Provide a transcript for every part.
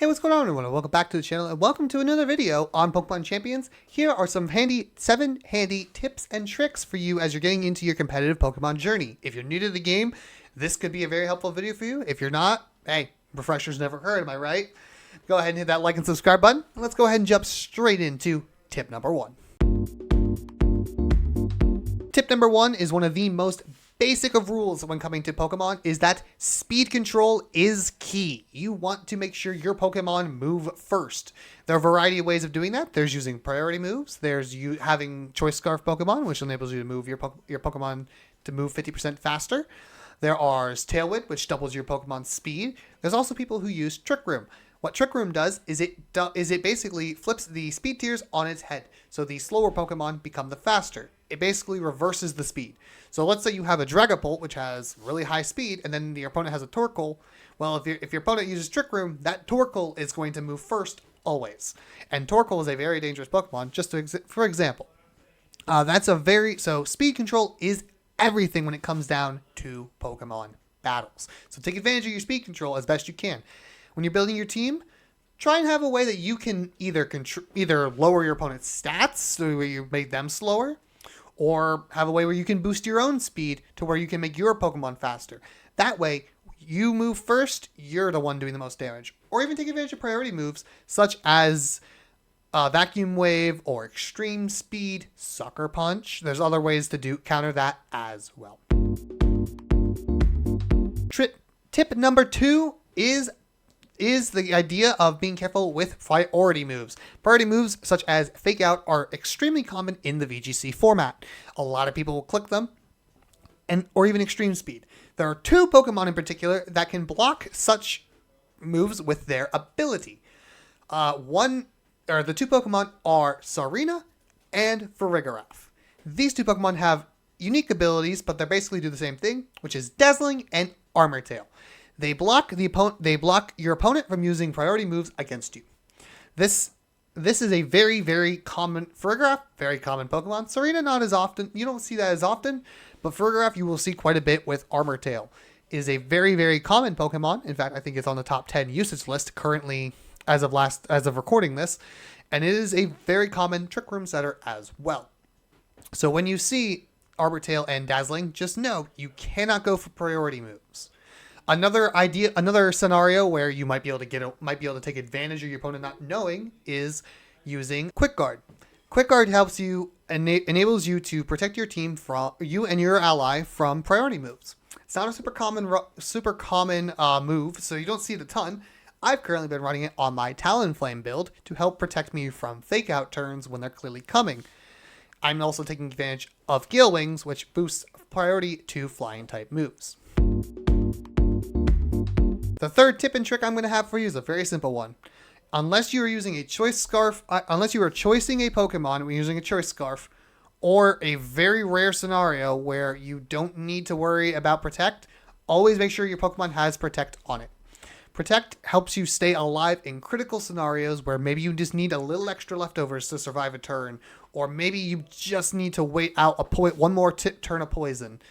Hey, what's going on everyone? Welcome back to the channel and welcome to another video on Pokemon Champions. Here are some seven handy tips and tricks for you as you're getting into your competitive Pokemon journey. If you're new to the game, this could be a very helpful video for you. If you're not, hey, refreshers never hurt, am I right? Go ahead and hit that like and subscribe button. And let's go ahead and jump straight into tip number one. Tip number one is one of the most basic of rules when coming to Pokemon is that speed control is key. You want to make sure your Pokemon move first. There are a variety of ways of doing that. There's using priority moves. There's you having Choice Scarf Pokemon, which enables you to move your Pokemon to move 50% faster. There are Tailwind, which doubles your Pokemon's speed. There's also people who use Trick Room. What Trick Room does is it basically flips the speed tiers on its head. So the slower Pokemon become the faster. It basically reverses the speed. So let's say you have a Dragapult, which has really high speed, and then your opponent has a Torkoal. Well, if your opponent uses Trick Room, that Torkoal is going to move first always. And Torkoal is a very dangerous Pokemon, just for example. So speed control is everything when it comes down to Pokemon battles. So take advantage of your speed control as best you can. When you're building your team, try and have a way that you can either lower your opponent's stats, so where you make them slower, or have a way where you can boost your own speed to where you can make your Pokemon faster. That way, you move first, you're the one doing the most damage. Or even take advantage of priority moves, such as Vacuum Wave or Extreme Speed, Sucker Punch. There's other ways to counter that as well. Tip number two is the idea of being careful with priority moves. Priority moves such as Fake Out are extremely common in the VGC format. A lot of people will click them, or even Extreme Speed. There are two Pokemon in particular that can block such moves with their ability. The two Pokemon are Sarina and Farigiraf. These two Pokemon have unique abilities, but they basically do the same thing, which is Dazzling and Armor Tail. They block your opponent from using priority moves against you. This is a very, very common Farigiraf, very common Pokemon. Sarina not as often. You don't see that as often, but Farigiraf you will see quite a bit with Armor Tail. It is a very, very common Pokemon. In fact, I think it's on the top 10 usage list currently as of recording this, and it is a very common Trick Room setter as well. So when you see Armor Tail and Dazzling, just know you cannot go for priority moves. Another scenario where you might be able to take advantage of your opponent not knowing is using Quick Guard. Quick Guard helps you enables you to protect your team from you and your ally from priority moves. It's not a super common move, so you don't see it a ton. I've currently been running it on my Talonflame build to help protect me from fake out turns when they're clearly coming. I'm also taking advantage of Gale Wings, which boosts priority to flying type moves. The third tip and trick I'm going to have for you is a very simple one. Unless you are using a Choice Scarf, unless you are choicing a Pokemon when using a Choice Scarf, or a very rare scenario where you don't need to worry about Protect, always make sure your Pokemon has Protect on it. Protect helps you stay alive in critical scenarios where maybe you just need a little extra leftovers to survive a turn, or maybe you just need to wait out one more turn of poison.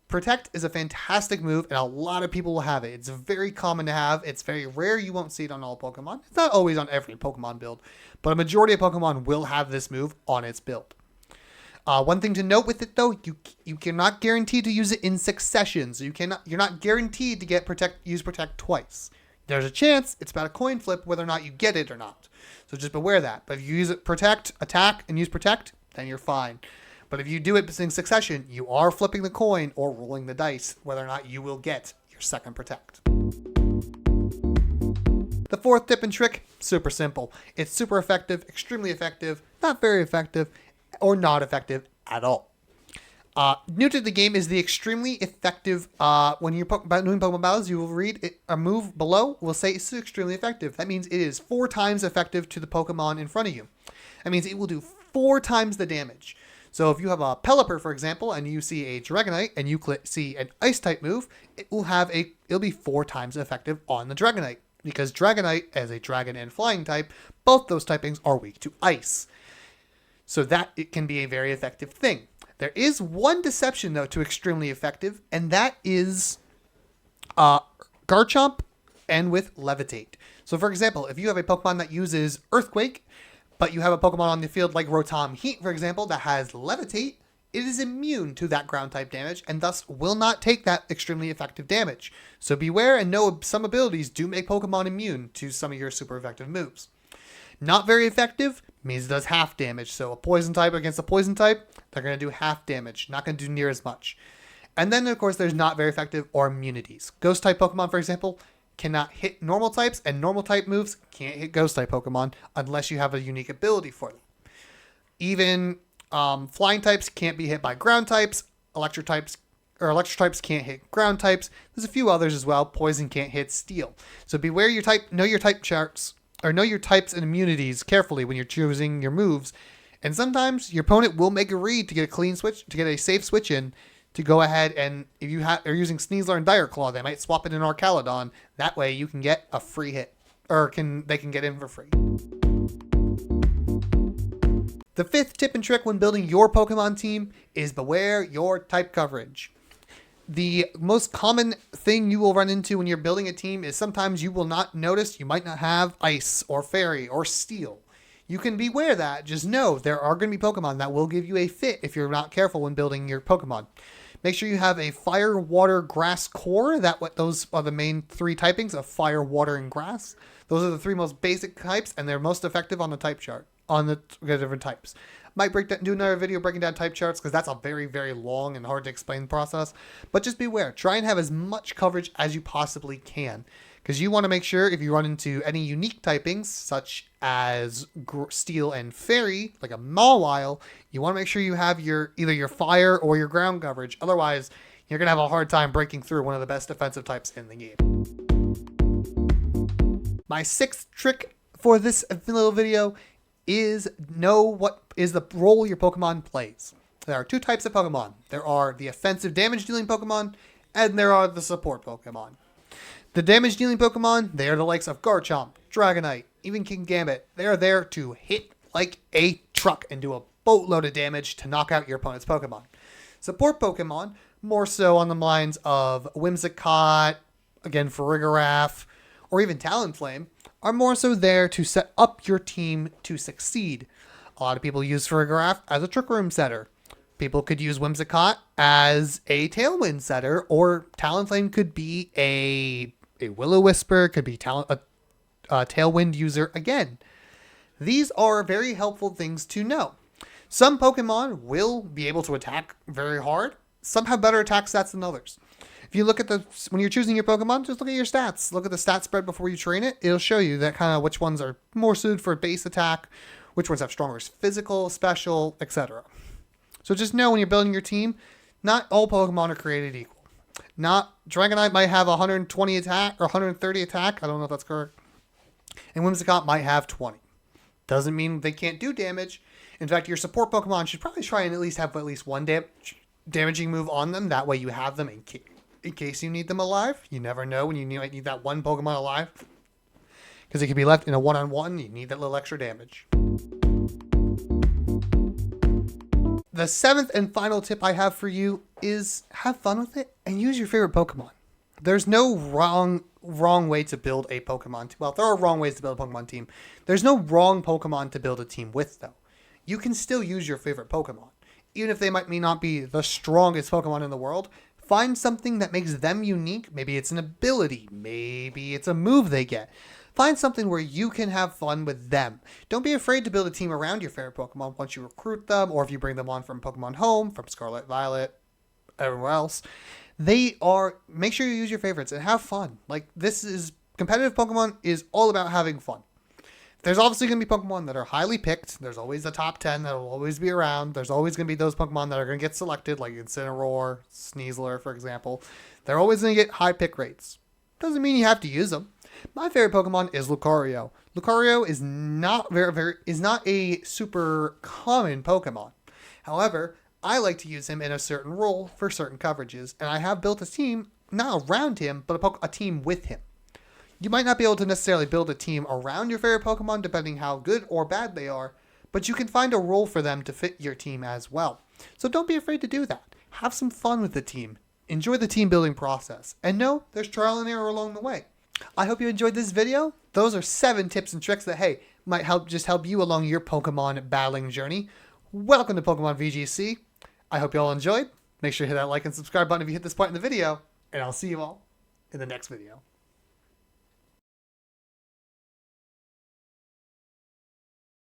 Protect is a fantastic move, and a lot of people will have it. It's very common to have. It's very rare. You won't see it on all Pokemon. It's not always on every Pokemon build, but a majority of Pokemon will have this move on its build. One thing to note with it, though, you cannot guarantee to use it in succession. So you're not guaranteed to use Protect twice. There's a chance. It's about a coin flip whether or not you get it or not. So just beware that. But if you use it Protect, attack, and use Protect, then you're fine. But if you do it in succession, you are flipping the coin or rolling the dice whether or not you will get your second Protect. The fourth tip and trick, super simple. It's super effective, extremely effective, not very effective, or not effective at all. New to the game is the extremely effective. When you're doing Pokemon battles, you will read a move below will say it's extremely effective. That means it is 4 times effective to the Pokemon in front of you. That means it will do 4 times the damage. So if you have a Pelipper, for example, and you see a Dragonite and you see an Ice type move, it'll be 4 times effective on the Dragonite, because Dragonite, as a dragon and flying type, both those typings are weak to ice. So that it can be a very effective thing. There is one deception though to extremely effective, and that is Garchomp and with Levitate. So for example, if you have a Pokemon that uses Earthquake, but you have a Pokemon on the field like Rotom Heat, for example, that has Levitate, it is immune to that ground type damage and thus will not take that extremely effective damage. So beware and know some abilities do make Pokemon immune to some of your super effective moves. Not very effective means it does half damage. So a poison type against a poison type, they're going to do half damage, not going to do near as much. And then of course there's not very effective or immunities. Ghost type Pokemon, for example, cannot hit normal types, and normal type moves can't hit ghost type Pokemon unless you have a unique ability for them. Even flying types can't be hit by ground types. Electric types can't hit ground types. There's a few others as well. Poison can't hit steel. So beware your type, know your type charts, or know your types and immunities carefully when you're choosing your moves. And sometimes your opponent will make a read to get a clean switch, to get a safe switch in, to go ahead and if you are using Sneasler and Dire Claw, they might swap it in Arcaludon. That way you can get a free hit, or they can get in for free. The fifth tip and trick when building your Pokemon team is beware your type coverage. The most common thing you will run into when you're building a team is sometimes you will not notice you might not have Ice or Fairy or Steel. You can beware that. Just know there are going to be Pokemon that will give you a fit if you're not careful when building your Pokemon. Make sure you have a Fire, Water, Grass core. Those are the main three typings of Fire, Water, and Grass. Those are the three most basic types, and they're most effective on the type chart, on the different types. Might do another video breaking down type charts because that's a very, very long and hard to explain process. But just beware. Try and have as much coverage as you possibly can, because you want to make sure if you run into any unique typings such as Steel and Fairy, like a Mawile, you want to make sure you have either your fire or your ground coverage. Otherwise, you're going to have a hard time breaking through one of the best defensive types in the game. My sixth trick for this little video is know what is the role your Pokemon plays. There are two types of Pokemon. There are the offensive damage dealing Pokemon, and there are the support Pokemon. The damage dealing Pokemon, they are the likes of Garchomp, Dragonite, even Kingambit. They are there to hit like a truck and do a boatload of damage to knock out your opponent's Pokemon. Support Pokemon, more so on the lines of Whimsicott, again Farigiraf, or even Talonflame, are more so there to set up your team to succeed. A lot of people use Farigiraf as a Trick Room setter. People could use Whimsicott as a Tailwind setter, or Talonflame could be a Will-O-Wisper, could be a Tailwind user again. These are very helpful things to know. Some Pokemon will be able to attack very hard. Some have better attack stats than others. If you look at when you're choosing your Pokemon, just look at your stats. Look at the stat spread before you train it. It'll show you that kind of which ones are more suited for base attack, which ones have stronger physical, special, etc. So just know when you're building your team, not all Pokemon are created equal. Not Dragonite might have 120 attack or 130 attack. I don't know if that's correct. And Whimsicott might have 20. Doesn't mean they can't do damage. In fact, your support Pokemon should probably try and at least have one damaging move on them. That way you have them in case you need them alive. You never know when you might need that one Pokemon alive. Because it could be left in a one-on-one. You need that little extra damage. The seventh and final tip I have for you is have fun with it and use your favorite Pokemon. There's no wrong way to build a Pokemon team. Well, there are wrong ways to build a Pokemon team. There's no wrong Pokemon to build a team with, though. You can still use your favorite Pokemon. Even if they may not be the strongest Pokemon in the world, find something that makes them unique. Maybe it's an ability. Maybe it's a move they get. Find something where you can have fun with them. Don't be afraid to build a team around your favorite Pokemon once you recruit them, or if you bring them on from Pokemon Home, from Scarlet, Violet, everywhere else. Make sure you use your favorites and have fun. Competitive Pokemon is all about having fun. There's obviously going to be Pokemon that are highly picked. There's always the top 10 that will always be around. There's always going to be those Pokemon that are going to get selected, like Incineroar, Sneasler, for example. They're always going to get high pick rates. Doesn't mean you have to use them. My favorite Pokemon is Lucario. Lucario is not is not a super common Pokemon. However, I like to use him in a certain role for certain coverages, and I have built a team not around him, but a team with him. You might not be able to necessarily build a team around your favorite Pokemon, depending how good or bad they are, but you can find a role for them to fit your team as well. So don't be afraid to do that. Have some fun with the team. Enjoy the team building process. And know there's trial and error along the way. I hope you enjoyed this video. Those are 7 tips and tricks that, hey, might help you along your Pokemon battling journey. Welcome to Pokemon VGC. I hope you all enjoyed. Make sure to hit that like and subscribe button if you hit this point in the video, and I'll see you all in the next video.